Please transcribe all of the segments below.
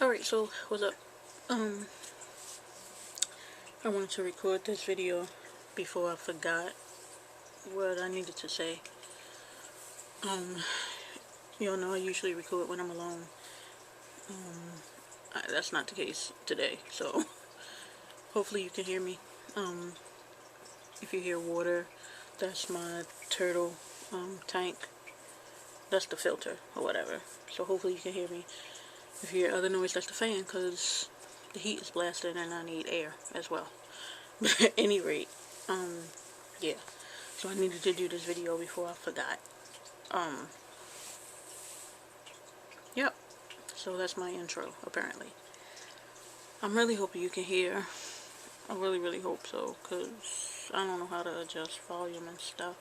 Alright, so what's up? I wanted to record this video before I forgot what I needed to say. Y'all know I usually record when I'm alone. That's not the case today, so hopefully you can hear me. If you hear water, that's my turtle tank. That's the filter or whatever. So hopefully you can hear me. If you hear other noise, that's the fan, because the heat is blasting and I need air as well. But at any rate, yeah. So I needed to do this video before I forgot. Yep. So that's my intro, apparently. I'm really hoping you can hear. I really hope so, because I don't know how to adjust volume and stuff.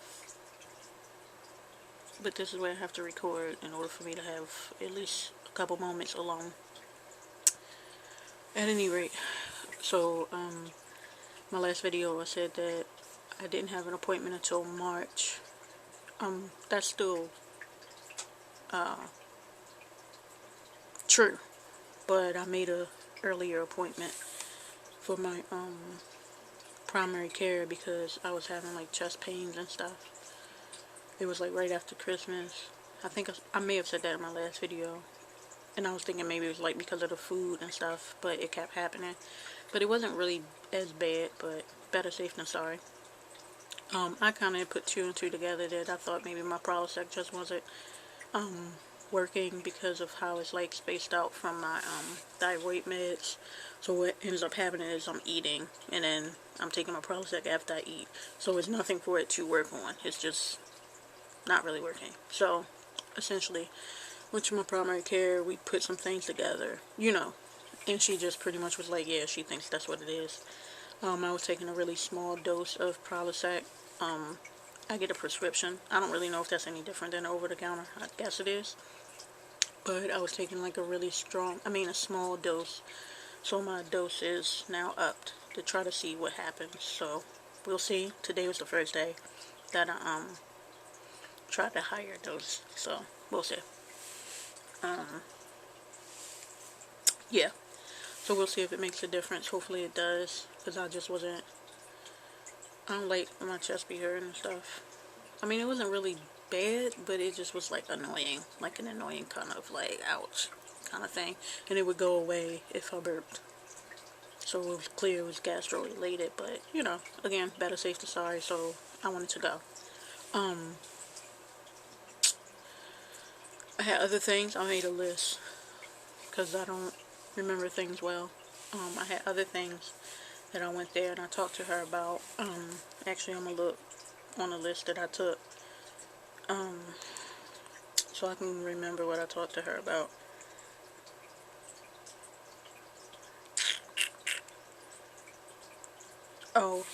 But this is where I have to record in order for me to have at least a couple moments alone. At any rate, so, my last video I said that I didn't have an appointment until March. That's still, true. But I made a earlier appointment for my, primary care because I was having, like, chest pains and stuff. It was, like, right after Christmas. I think I may have said that in my last video. And I was thinking maybe it was, like, because of the food and stuff, but it kept happening. But it wasn't really as bad, but better safe than sorry. I kind of put two and two together that I thought maybe my Prilosec just wasn't working because of how it's like spaced out from my thyroid meds. So what ends up happening is I'm eating and then I'm taking my Prilosec after I eat. So it's nothing for it to work on. It's just not really working. So essentially, went to my primary care. We put some things together, you know, and she just pretty much was like, yeah, she thinks that's what it is. I was taking a really small dose of Prilosec. I get a prescription. I don't really know if that's any different than over the counter. I guess it is. But I was taking like a small dose. So my dose is now upped to try to see what happens. So we'll see. Today was the first day that I tried a higher dose. So we'll see. Yeah. So we'll see if it makes a difference. Hopefully it does. Because I don't like my chest be hurting and stuff. I mean, it wasn't really bad, but it just was like annoying. Like an annoying kind of like, ouch kind of thing. And it would go away if I burped. So it was clear it was gastro-related. But, you know, again, better safe than sorry. So I wanted to go. I had other things. I made a list. Because I don't remember things well. I had other things that I went there and I talked to her about. Actually, I'm going to look on the list that I took. So I can remember what I talked to her about. Oh,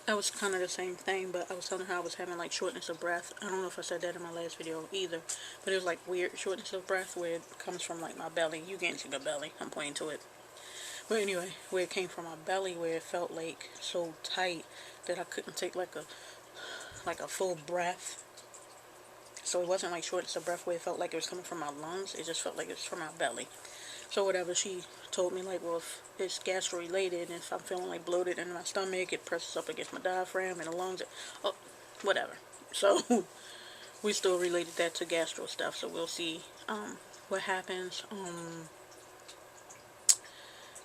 that was kind of the same thing, but I was telling her I was having like shortness of breath. I don't know if I said that in my last video either, but it was like weird shortness of breath where it comes from like my belly. You can't see my belly. I'm pointing to it. But anyway, where it came from my belly, where it felt like so tight that I couldn't take like a full breath. So it wasn't like shortness of breath where it felt like it was coming from my lungs. It just felt like it was from my belly. So whatever, she told me like, well, if it's gastro-related, and if I'm feeling like bloated in my stomach, it presses up against my diaphragm and the lungs. Oh, whatever. So we still related that to gastro stuff. So we'll see what happens.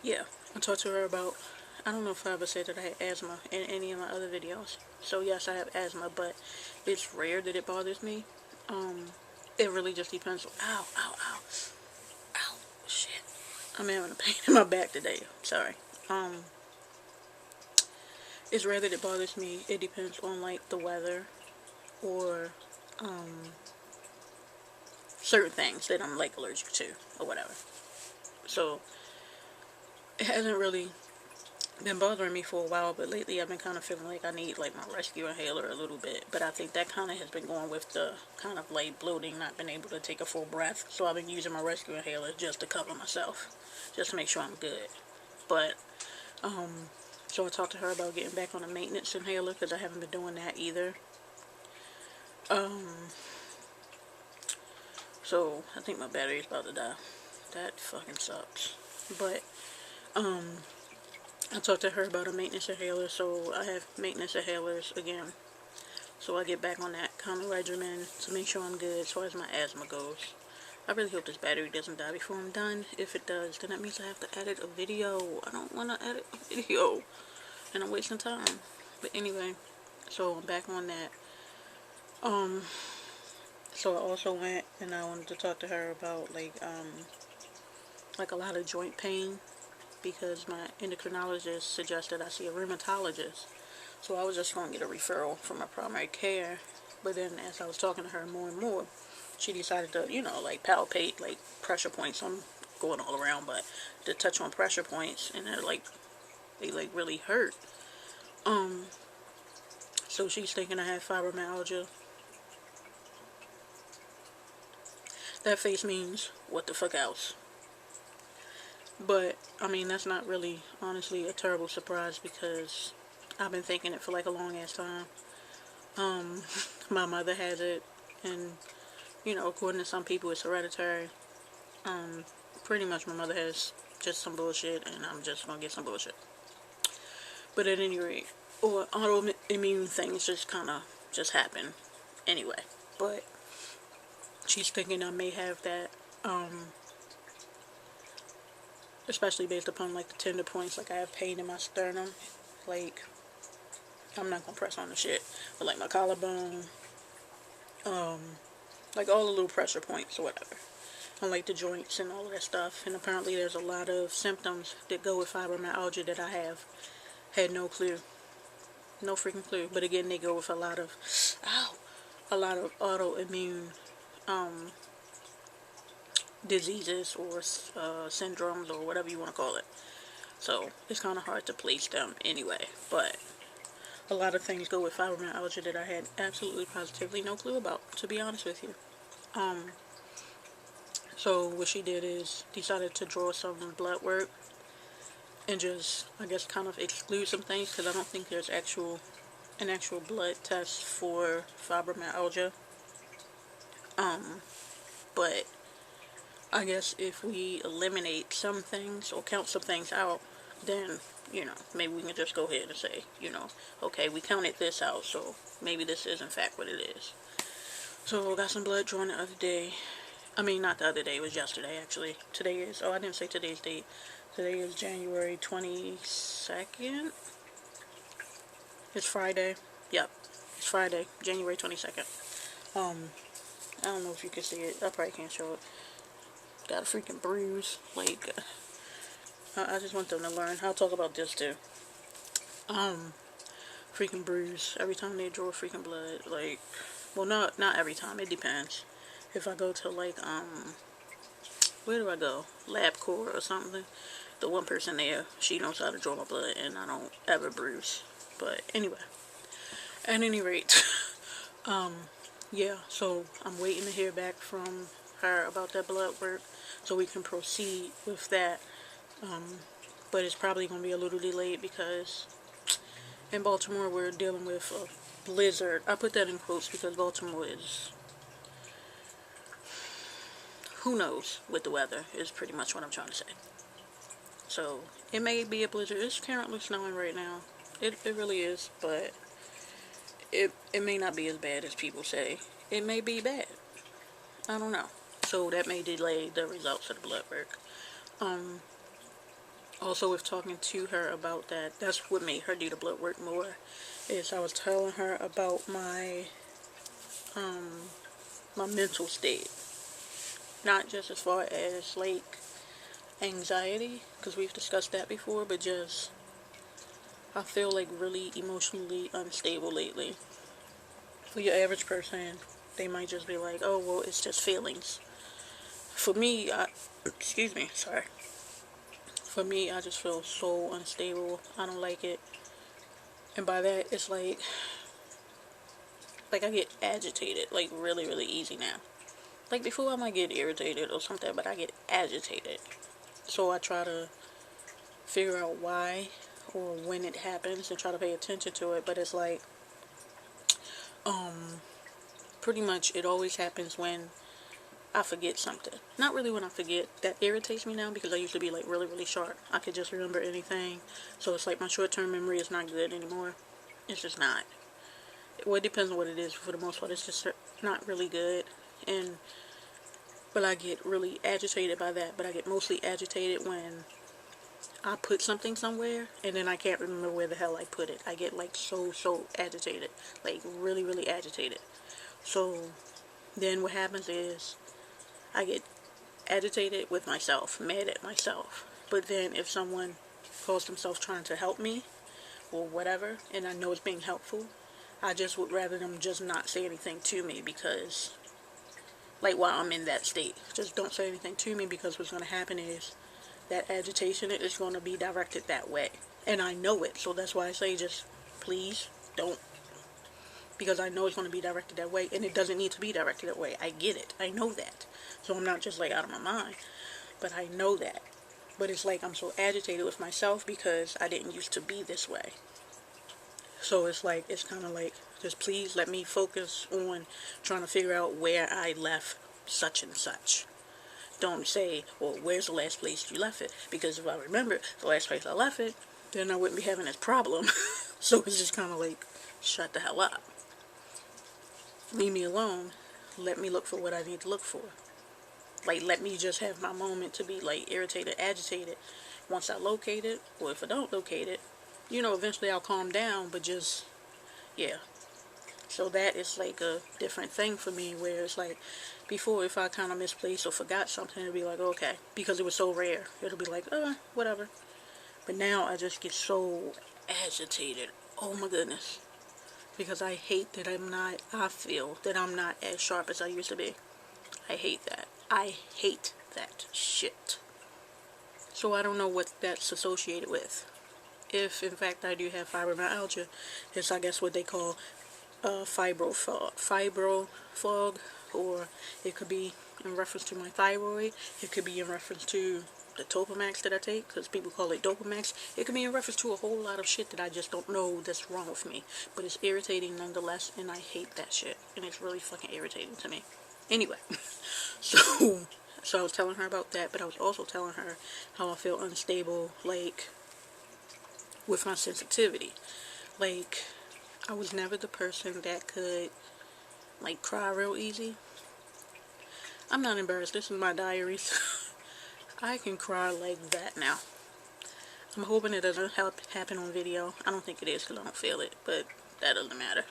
Yeah, I talked to her about, I don't know if I ever said that I had asthma in any of my other videos. So yes, I have asthma, but it's rare that it bothers me. It really just depends. Ow, ow, ow. Ow, shit. I'm having a pain in my back today. Sorry. It's rare that it bothers me. It depends on like the weather or certain things that I'm like allergic to or whatever. So it hasn't really been bothering me for a while, but lately I've been kind of feeling like I need like my rescue inhaler a little bit. But I think that kind of has been going with the kind of like bloating, not being able to take a full breath. So I've been using my rescue inhaler just to cover myself, just to make sure I'm good. But so I talked to her about getting back on a maintenance inhaler because I haven't been doing that either. So I think my battery's about to die. that fucking sucks. But I talked to her about a maintenance inhaler, so I have maintenance inhalers again. So I get back on that kind of regimen to make sure I'm good as far as my asthma goes. I really hope this battery doesn't die before I'm done. If it does, then that means I have to edit a video. I don't want to edit a video, and I'm wasting time. But anyway, so I'm back on that. So I also went and I wanted to talk to her about like a lot of joint pain, because my endocrinologist suggested I see a rheumatologist. So I was just going to get a referral from my primary care. But then as I was talking to her more and more, she decided to, like palpate like pressure points. I'm going all around, but to touch on pressure points, and they really hurt. So she's thinking I have fibromyalgia. That face means what the fuck else? But, I mean, that's not really, honestly, a terrible surprise, because I've been thinking it for like a long ass time. My mother has it, and, according to some people, it's hereditary. Pretty much my mother has just some bullshit, and I'm just gonna get some bullshit. But at any rate, or autoimmune things just happen anyway. But she's thinking I may have that, especially based upon like the tender points. Like I have pain in my sternum, like I'm not gonna press on the shit, but like my collarbone, like all the little pressure points or whatever, on like the joints and all of that stuff. And apparently there's a lot of symptoms that go with fibromyalgia that I have had no freaking clue. But again, they go with a lot of autoimmune diseases or syndromes or whatever you want to call it. So it's kind of hard to place them anyway. But a lot of things go with fibromyalgia that I had absolutely positively no clue about, to be honest with you. So what she did is decided to draw some blood work and just, I guess, kind of exclude some things, because I don't think there's an actual blood test for fibromyalgia. But I guess if we eliminate some things or count some things out, then, maybe we can just go ahead and say, okay, we counted this out, so maybe this is in fact what it is. So I got some blood drawn the other day. I mean, not the other day, it was yesterday actually. Today is, I didn't say today's date. Today is January 22nd. It's Friday. Yep, it's Friday, January 22nd. I don't know if you can see it. I probably can't show it. Got a freaking bruise. Like, I just want them to learn. I'll talk about this too. Freaking bruise every time they draw freaking blood. Like, well, not every time. It depends. If I go to like, where do I go? LabCorp or something. The one person there, she knows how to draw my blood, and I don't ever bruise. But anyway, at any rate, yeah. So I'm waiting to hear back from her about that blood work, so we can proceed with that. But it's probably going to be a little delayed, because in Baltimore we're dealing with a blizzard. I put that in quotes because Baltimore is, who knows with the weather, is pretty much what I'm trying to say. So it may be a blizzard. It's currently snowing right now. It really is, but it may not be as bad as people say. It may be bad. I don't know. So that may delay the results of the blood work. Also, with talking to her about that, that's what made her do the blood work more, is I was telling her about my my mental state. Not just as far as like anxiety, because we've discussed that before, but just I feel like really emotionally unstable lately. For your average person, they might just be like, oh, well, it's just feelings. For me, For me, I just feel so unstable. I don't like it. And by that, it's like I get agitated, like really, really easy now. Like before, I might get irritated or something, but I get agitated. So I try to figure out why or when it happens and try to pay attention to it. But it's like, pretty much it always happens when I forget something. Not really when I forget. That irritates me now because I used to be like really, really sharp. I could just remember anything. So it's like my short-term memory is not good anymore. It's just not. Well, it depends on what it is. For the most part, it's just not really good. But I get really agitated by that. But I get mostly agitated when I put something somewhere and then I can't remember where the hell I put it. I get like so agitated. Like really, really agitated. So then what happens is I get agitated with myself, mad at myself. But then if someone calls themselves trying to help me or whatever, and I know it's being helpful, I just would rather them just not say anything to me, because like while I'm in that state, just don't say anything to me, because what's going to happen is that agitation is going to be directed that way, and I know it. So that's why I say just please don't, because I know it's going to be directed that way, and it doesn't need to be directed that way. I get it. I know that. So I'm not just like out of my mind, but I know that. But it's like I'm so agitated with myself because I didn't used to be this way. So it's like, it's kind of like, just please let me focus on trying to figure out where I left such and such. Don't say, well, where's the last place you left it? Because if I remember the last place I left it, then I wouldn't be having this problem. So it's just kind of like, shut the hell up. Leave me alone. Let me look for what I need to look for. Like, let me just have my moment to be like irritated, agitated. Once I locate it, or if I don't locate it, you know, eventually I'll calm down, but just, yeah. So that is like a different thing for me, where it's like, before, if I kind of misplaced or forgot something, it'd be like, okay, because it was so rare, it'll be like, whatever. But now I just get so agitated, oh my goodness, because I hate that I feel that I'm not as sharp as I used to be. I hate that. I hate that shit. So I don't know what that's associated with. If in fact I do have fibromyalgia, it's I guess what they call fibro fog, or it could be in reference to my thyroid. It could be in reference to the Topamax that I take, because people call it Dopamax. It could be in reference to a whole lot of shit that I just don't know that's wrong with me, but it's irritating nonetheless, and I hate that shit, and it's really fucking irritating to me. Anyway, so I was telling her about that, but I was also telling her how I feel unstable, like, with my sensitivity. Like, I was never the person that could, like, cry real easy. I'm not embarrassed. This is my diaries. I can cry like that now. I'm hoping it doesn't happen on video. I don't think it is because I don't feel it, but that doesn't matter.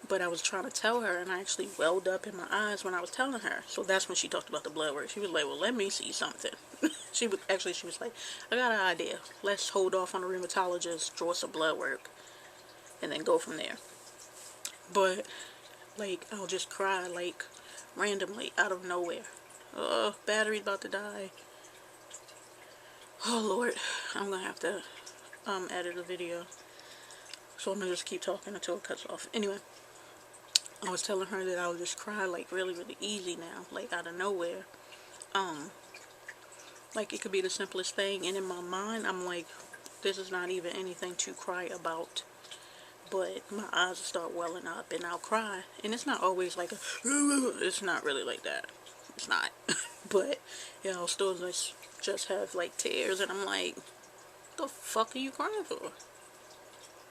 But I was trying to tell her, and I actually welled up in my eyes when I was telling her. So that's when she talked about the blood work. She was like, well, let me see something. She was like, I got an idea. Let's hold off on the rheumatologist, draw some blood work, and then go from there. But, like, I'll just cry, like, randomly, out of nowhere. Oh, battery's about to die. Oh, Lord. I'm gonna have to, edit a video. So I'm gonna just keep talking until it cuts off. Anyway, I was telling her that I would just cry, like, really, really easy now, like, out of nowhere. Like, it could be the simplest thing, and in my mind, I'm like, this is not even anything to cry about. But my eyes will start welling up, and I'll cry. And it's not always like it's not really like that. It's not. But, you know, I'll still just have, like, tears, and I'm like, the fuck are you crying for?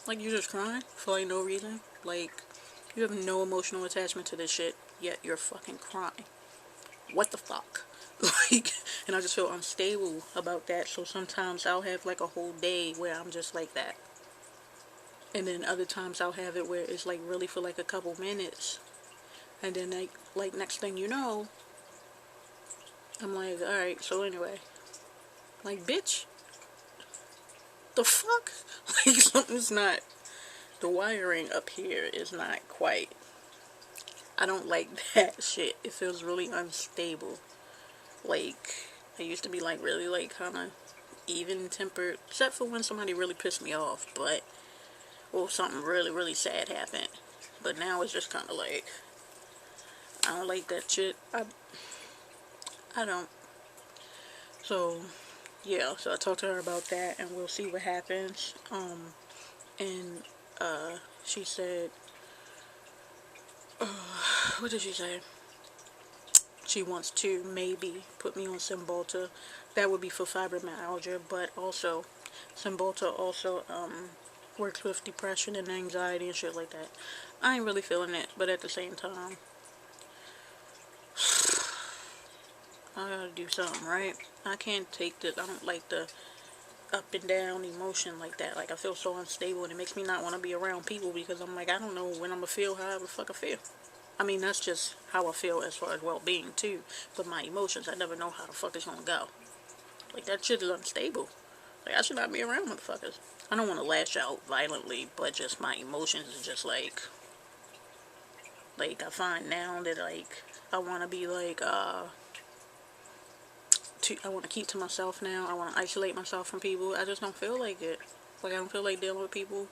Like, you're just crying for, like, no reason? Like, you have no emotional attachment to this shit, yet you're fucking crying. What the fuck? Like, and I just feel unstable about that. So sometimes I'll have, like, a whole day where I'm just like that. And then other times I'll have it where it's, like, really for, like, a couple minutes. And then, like next thing you know, I'm like, alright, so anyway. Like, bitch, the fuck? Like, something's not, the wiring up here is not quite, I don't like that shit. It feels really unstable. Like, I used to be, like, really, like, kind of even-tempered, except for when somebody really pissed me off, but, or something really, really sad happened. But now it's just kind of like, I don't like that shit. I don't. So, yeah, so I talked to her about that, and we'll see what happens. And, she said, What did she say? She wants to maybe put me on Cymbalta. That would be for fibromyalgia, but also Cymbalta also works with depression and anxiety and shit like that. I ain't really feeling it, but at the same time, I gotta do something, right? I can't take this. I don't like the up and down emotion like that. Like, I feel so unstable, and it makes me not want to be around people because I'm like, I don't know when I'm gonna feel however the fuck I feel. I mean, that's just how I feel as far as well-being too. But my emotions, I never know how the fuck it's gonna go. Like, that shit is unstable. Like, I should not be around motherfuckers. I don't want to lash out violently, but just my emotions is just like I find now that, like, I want to be like, I want to keep to myself now. I want to isolate myself from people. I just don't feel like it. Like, I don't feel like dealing with people.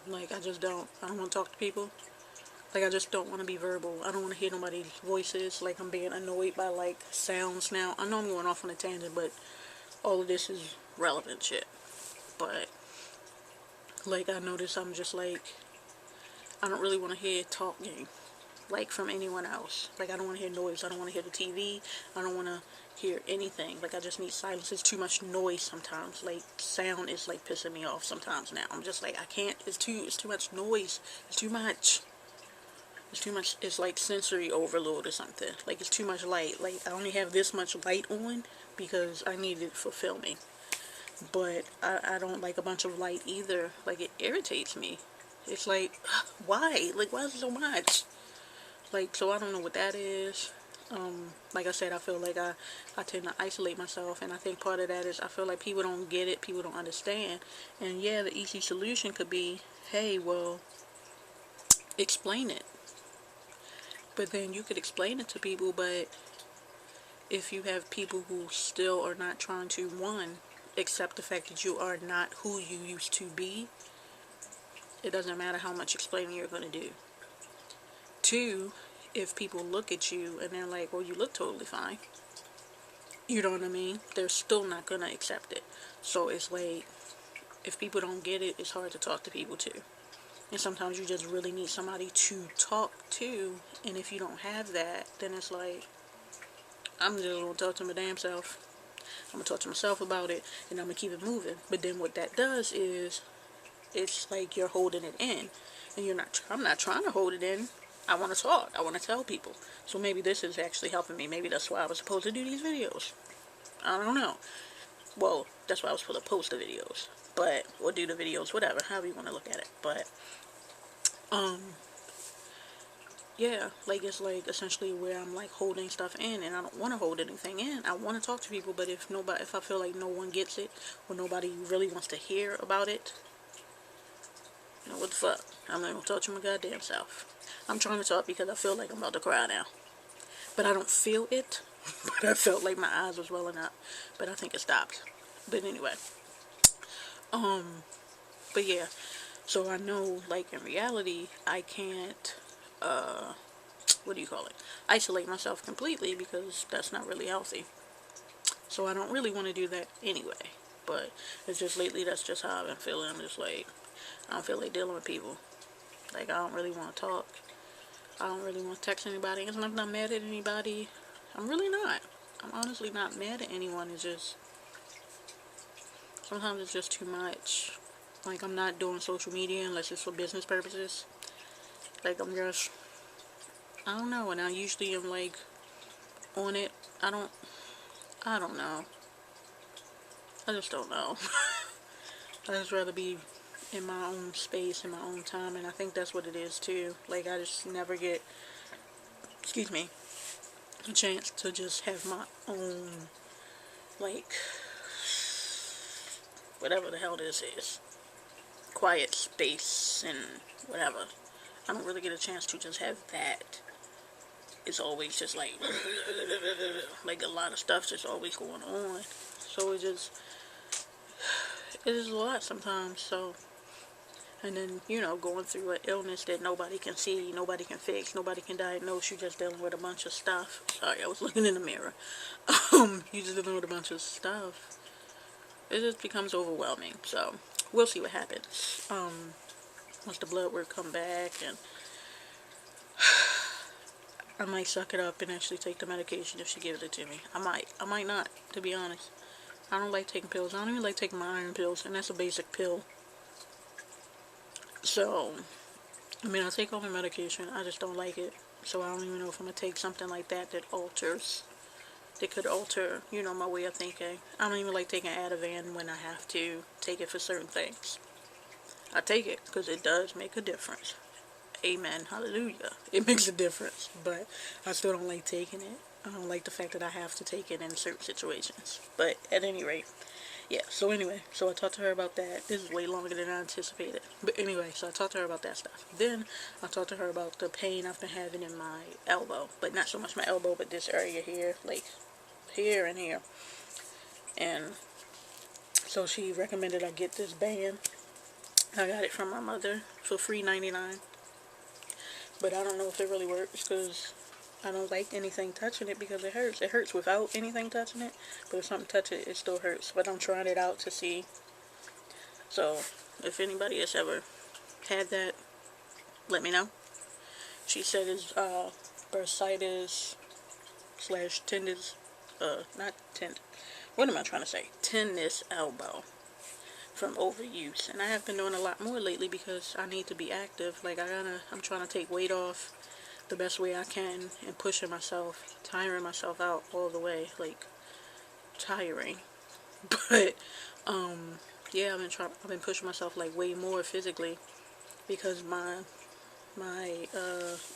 Like, I just don't. I don't want to talk to people. Like, I just don't want to be verbal. I don't want to hear nobody's voices. Like, I'm being annoyed by, like, sounds now. I know I'm going off on a tangent, but all of this is relevant shit. But, like, I notice I'm just, like, I don't really want to hear talking, like, from anyone else. Like, I don't want to hear noise. I don't want to hear the TV. I don't want to hear anything. Like, I just need silence. It's too much noise sometimes. Like, sound is, like, pissing me off sometimes now. I'm just like, I can't. It's too much noise. It's too much. It's too much. It's like sensory overload or something. Like, it's too much light. Like, I only have this much light on because I need it for filming. But I don't like a bunch of light either. Like, it irritates me. It's like, why? Like, why is it so much? Like, so I don't know what that is. Like I said, I feel like I tend to isolate myself, and I think part of that is I feel like people don't get it, people don't understand. And yeah, the easy solution could be, hey, well, explain it. But then you could explain it to people, but if you have people who still are not trying to, one, accept the fact that you are not who you used to be, it doesn't matter how much explaining you're going to do. Two, if people look at you and they're like, well, you look totally fine, you know what I mean? They're still not going to accept it. So it's like, if people don't get it, it's hard to talk to people too. And sometimes you just really need somebody to talk to. And if you don't have that, then it's like, I'm just going to talk to my damn self. I'm going to talk to myself about it, and I'm going to keep it moving. But then what that does is, it's like you're holding it in. And I'm not trying to hold it in. I want to talk. I want to tell people. So maybe this is actually helping me. Maybe that's why I was supposed to do these videos. I don't know. Well, that's why I was supposed to post the videos. But, or do the videos, whatever. However you want to look at it. But, yeah, like, it's like essentially where I'm like holding stuff in, and I don't want to hold anything in. I want to talk to people, but if I feel like no one gets it, or nobody really wants to hear about it, you know, what the fuck? I'm not gonna talk to my goddamn self. I'm trying to talk because I feel like I'm about to cry now. But I don't feel it. But I felt like my eyes was welling up. But I think it stopped. But anyway. But yeah. So I know, like, in reality, I can't, what do you call it? Isolate myself completely, because that's not really healthy. So I don't really want to do that anyway. But it's just lately, that's just how I've been feeling. I'm just like, I don't feel like dealing with people. Like, I don't really want to talk. I don't really want to text anybody. It's not that I'm mad at anybody. I'm really not. I'm honestly not mad at anyone. It's just, sometimes it's just too much. Like, I'm not doing social media unless it's for business purposes. Like, I don't know. And I usually am, like, on it. I don't know. I just don't know. I just rather be in my own space, in my own time, and I think that's what it is too. Like, I just never get, excuse me, a chance to just have my own, like, whatever the hell this is, quiet space and whatever. I don't really get a chance to just have that. It's always just like a lot of stuff just always going on. So it is a lot sometimes. So, and then, you know, going through an illness that nobody can see, nobody can fix, nobody can diagnose. You're just dealing with a bunch of stuff. Sorry, I was looking in the mirror. You're just dealing with a bunch of stuff. It just becomes overwhelming. So, we'll see what happens. Once the blood work come back, and I might suck it up and actually take the medication if she gives it to me. I might not, to be honest. I don't like taking pills. I don't even like taking my iron pills, and that's a basic pill. So, I mean, I take all my medication. I just don't like it. So I don't even know if I'm going to take something like that that could alter, my way of thinking. I don't even like taking Ativan when I have to take it for certain things. I take it because it does make a difference. Amen. Hallelujah. It makes a difference. But I still don't like taking it. I don't like the fact that I have to take it in certain situations. But at any rate, yeah. So anyway, so I talked to her about that. This is way longer than I anticipated. But anyway, so I talked to her about that stuff. Then I talked to her about the pain I've been having in my elbow. But not so much my elbow, but this area here. Like here and here. And so she recommended I get this band. I got it from my mother for free $99. But I don't know if it really works because I don't like anything touching it because it hurts. It hurts without anything touching it, but if something touches it, it still hurts. But I'm trying it out to see. So if anybody has ever had that, let me know. She said it's bursitis / tendons, not tendon. What am I trying to say? Tendinous elbow from overuse, and I have been doing a lot more lately because I need to be active. Like I'm trying to take weight off the best way I can and pushing myself, tiring myself out all the way, like tiring. But yeah, I've been pushing myself like way more physically because my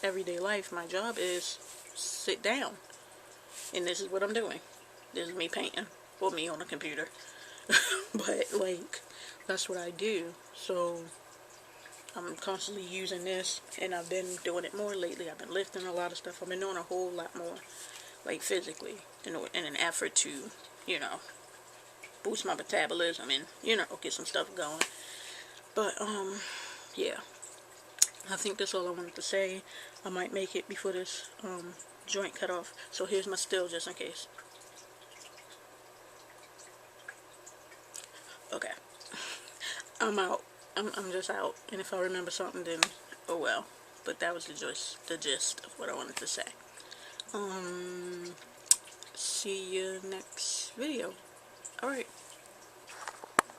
everyday life, my job is sit down, and this is what I'm doing. This is me painting or me on a computer. But like that's what I do. So I'm constantly using this, and I've been doing it more lately. I've been lifting a lot of stuff. I've been doing a whole lot more, like physically, in an effort to, boost my metabolism and, get some stuff going. But, yeah. I think that's all I wanted to say. I might make it before this, joint cut off. So here's my still, just in case. Okay. I'm out. I'm just out. And if I remember something, then oh well. But that was the gist of what I wanted to say. See you next video. Alright.